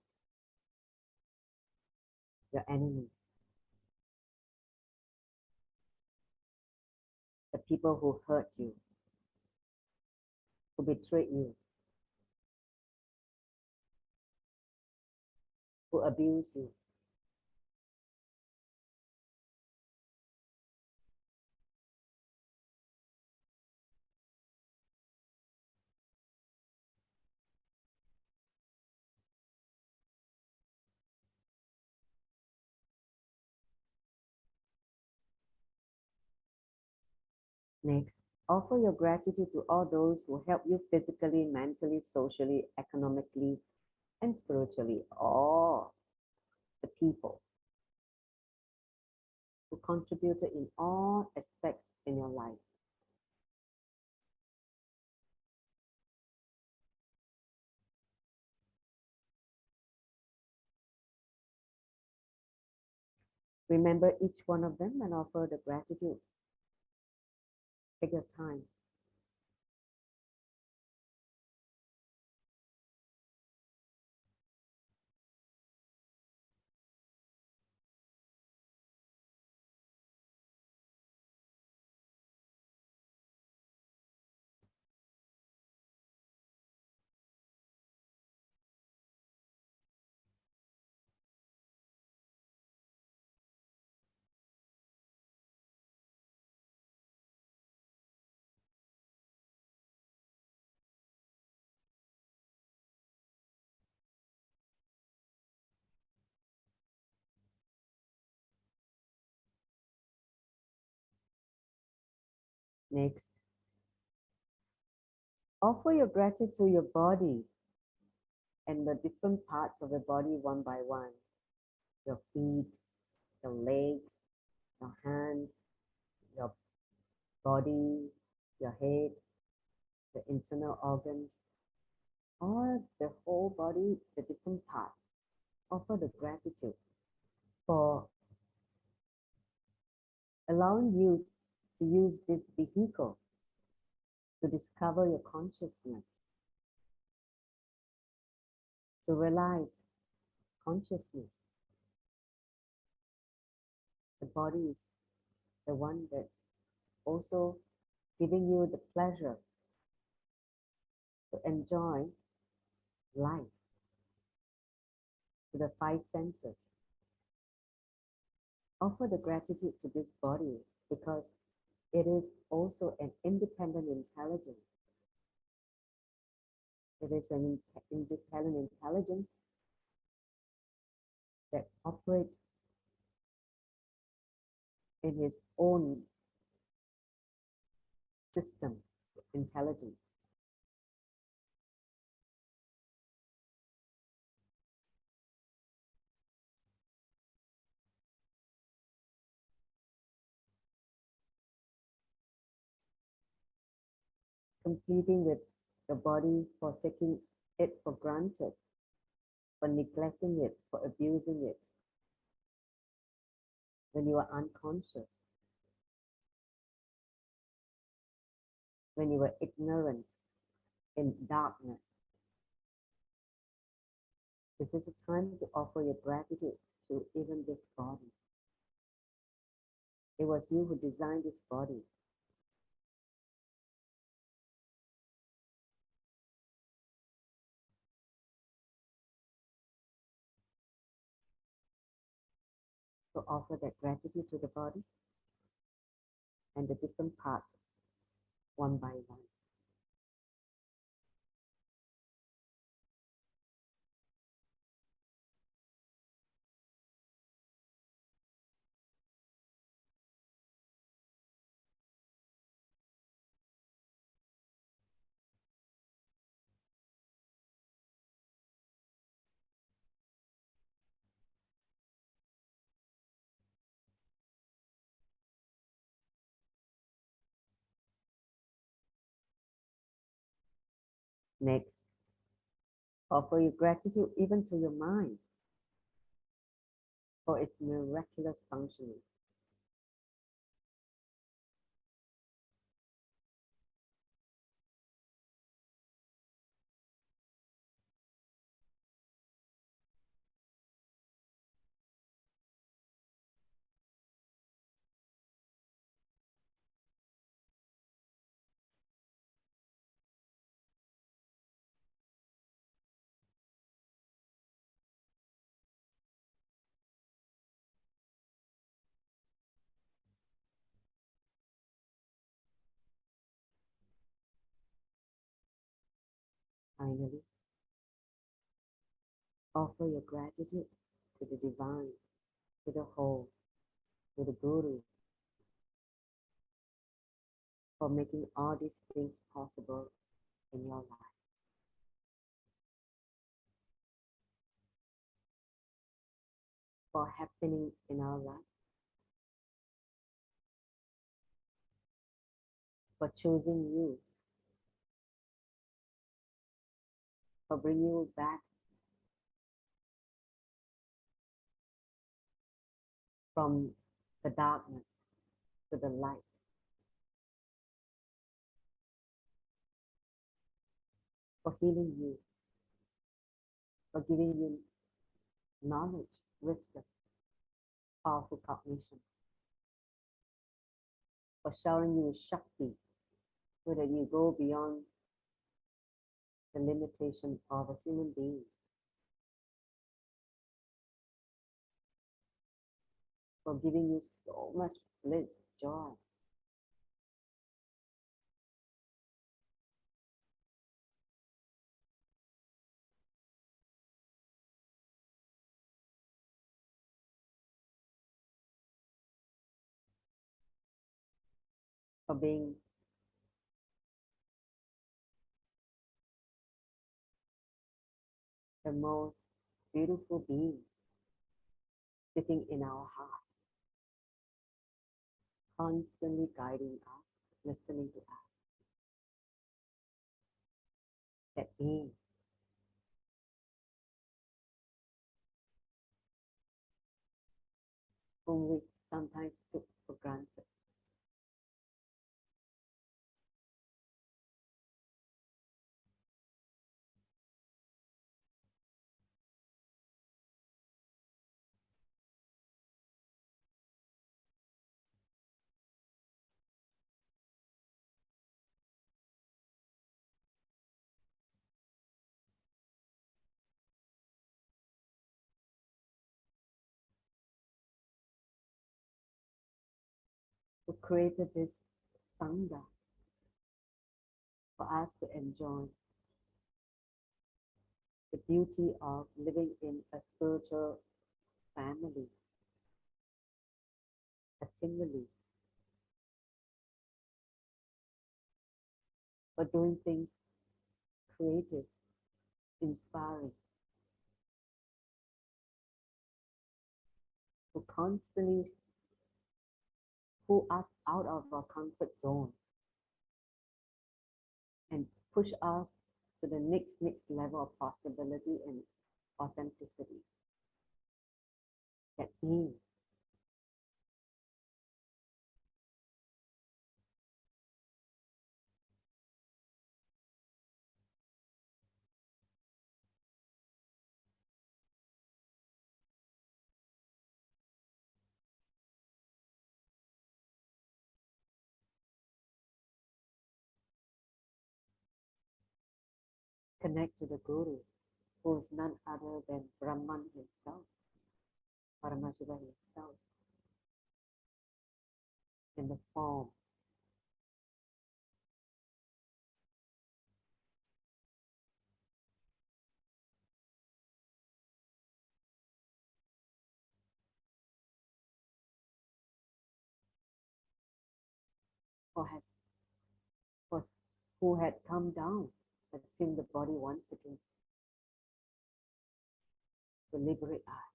Your enemies, the people who hurt you, who betrayed you, who abused you. Next, offer your gratitude to all those who help you physically, mentally, socially, economically, and spiritually. All the people who contributed in all aspects in your life. Remember each one of them and offer the gratitude. Take your time. Next, offer your gratitude to your body and the different parts of the body one by one. Your feet, your legs, your hands, your body, your head, the internal organs, or the whole body, the different parts. Offer the gratitude for allowing you to use this vehicle to discover your consciousness, to realize consciousness. The body is the one that's also giving you the pleasure to enjoy life. to the five senses. Offer the gratitude to this body because it is also an independent intelligence. It is an independent intelligence that operates in its own system, intelligence. Completing with the body for taking it for granted, for neglecting it, for abusing it, when you are unconscious, when you were ignorant in darkness. This is a time to offer your gratitude to even this body. It was you who designed this body. So offer that gratitude to the body and the different parts one by one. Next, offer your gratitude even to your mind for its miraculous functioning. Finally, offer your gratitude to the divine, to the whole, to the Guru, for making all these things possible in your life. For happening in our life, for choosing you, for bringing you back from the darkness to the light, for healing you, for giving you knowledge, wisdom, powerful cognition, for showering you with Shakti so that you go beyond the limitation of a human being. For giving you so much bliss, joy. For being the most beautiful being sitting in our heart, constantly guiding us, listening to us. That being whom we sometimes took for granted. who created this Sangha for us to enjoy the beauty of living in a spiritual family, continually, for doing things creative, inspiring, who constantly pull us out of our comfort zone and push us to the next level of possibility and authenticity. That being. Connect to the Guru, who is none other than Brahman himself, Paramashiva himself, in the form or has was who had come down, assumed the body once again to liberate us.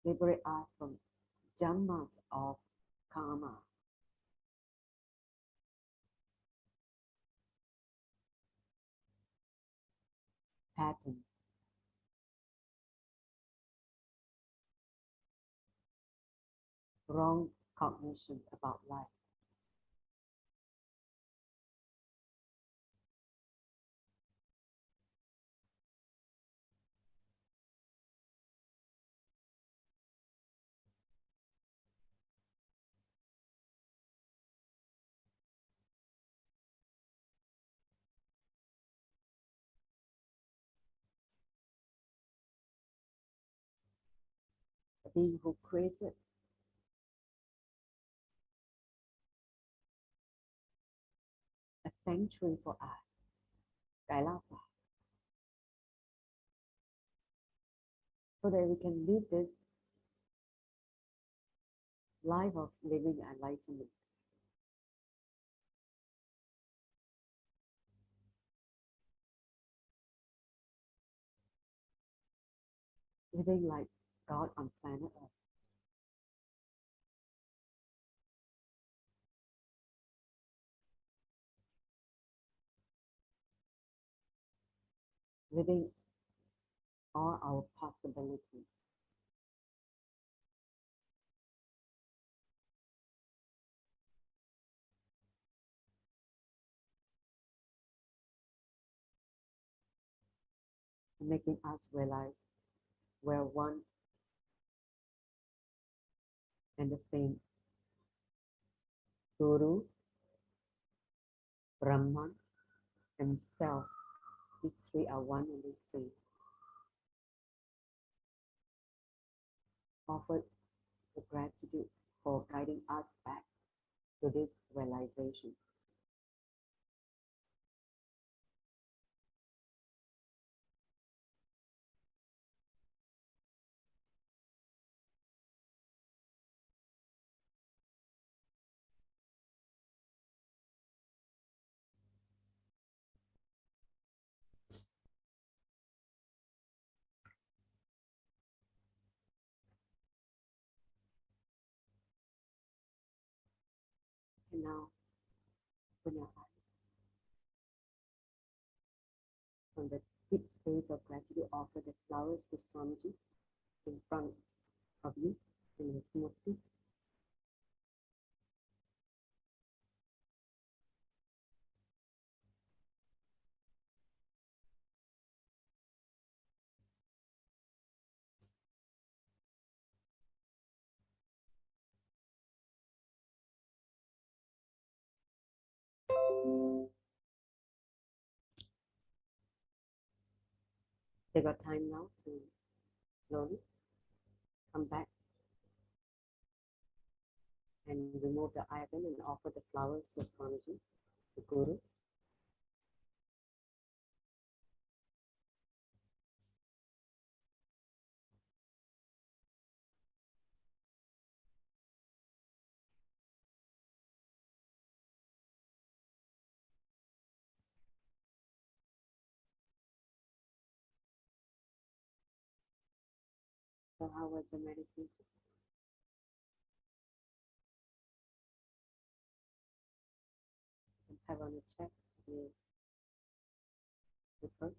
Liberate us from jammas of karma, patterns, wrong cognition about life. The being who created a sanctuary for us, Kailasa, so that we can live this life of living enlightenment. Living like God on planet Earth. Living all our possibilities. Making us realize we're one and the same. Guru, Brahman, and self. These three are one and the same. Offered the gratitude for guiding us back to this realization. And now, open your eyes. From the deep space of gratitude, offer the flowers to Swamiji in front of you in his murti. Take our time now to slowly come back and remove the item and offer the flowers to Swamiji, the Guru. So how was the meditation? I want to check the first.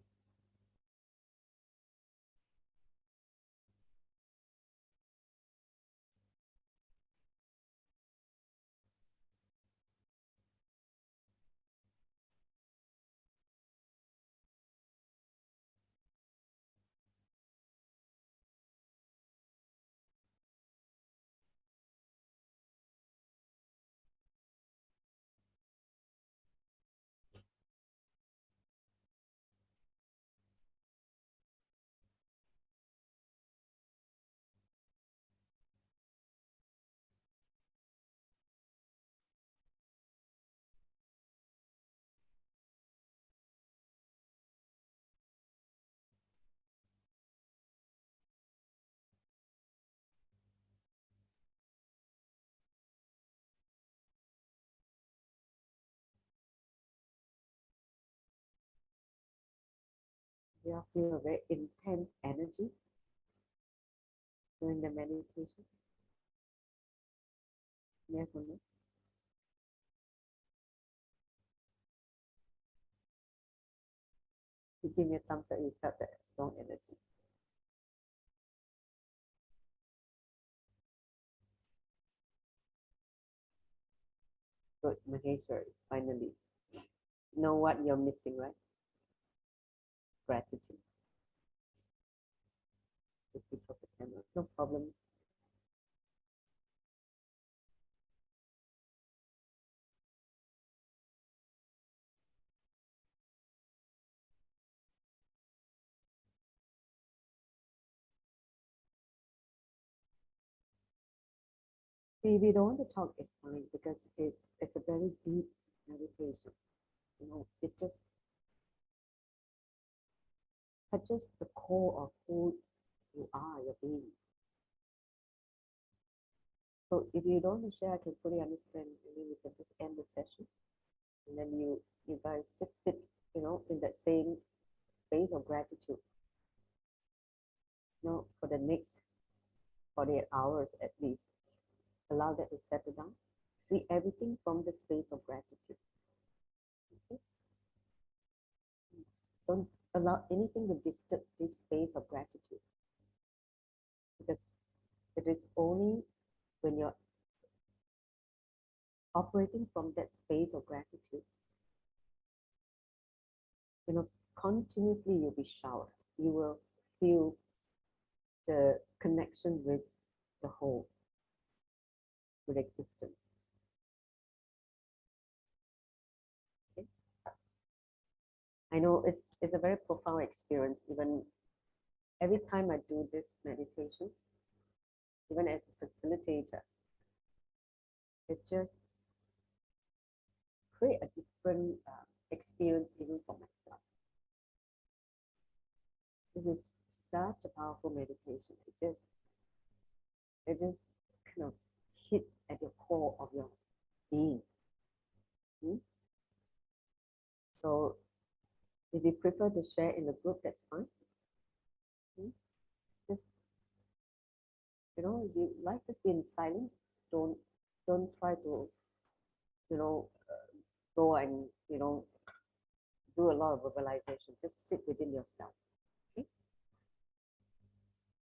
You feel a very intense energy during the meditation? Yes or no? You give me a thumbs up, you felt that strong energy. Good, Maheshwari, finally. Know what you're missing, right? Gratitude. No problem. See, if you don't want to talk, it's fine because it's a very deep meditation. You know, it just touches the core of who you are, your being. So if you don't want to share, I can fully understand. And then we can just end the session. And then you guys just sit, you know, in that same space of gratitude. You know, for the next 48 hours at least. Allow that to settle down. See everything from the space of gratitude. Okay? Don't allow anything to disturb this space of gratitude. Because it is only when you're operating from that space of gratitude, you know, continuously you'll be showered. You will feel the connection with the whole, with existence. Okay? I know it's a very profound experience. Even every time I do this meditation, even as a facilitator, it just create a different experience even for myself. This is such a powerful meditation. It just kind of hit at your core of your being. So if you prefer to share in the group, that's fine. Just, you know, if you like, just be in silence. Don't try to, you know, go and, you know, do a lot of verbalization. Just sit within yourself. Okay.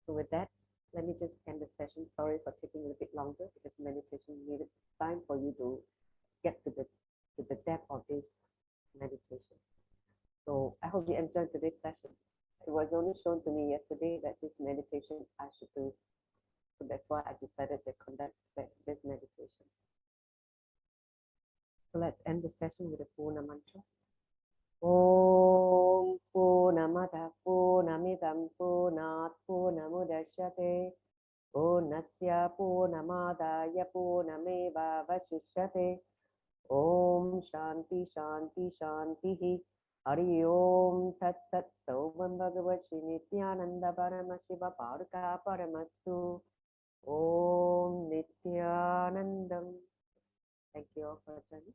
So with that, let me just end the session. Sorry for taking a little bit longer because meditation needed time for you to get to the depth of this meditation. So I hope you enjoyed today's session. It was only shown to me yesterday that this meditation I should do. So that's why I decided to conduct this meditation. So let's end the session with a Purna mantra. Om Purnamada Purnamidam Purnamidam Purnat Purnamudachyate Purnasya Purnamadaya Purnameva Vashishyate Om Shanti Shanti Shanti Hari Om Tat Sat Sovam Bhagavati Nityananda Paramashiva Paraka Paramastu Om Nityanandam. Thank you all for joining.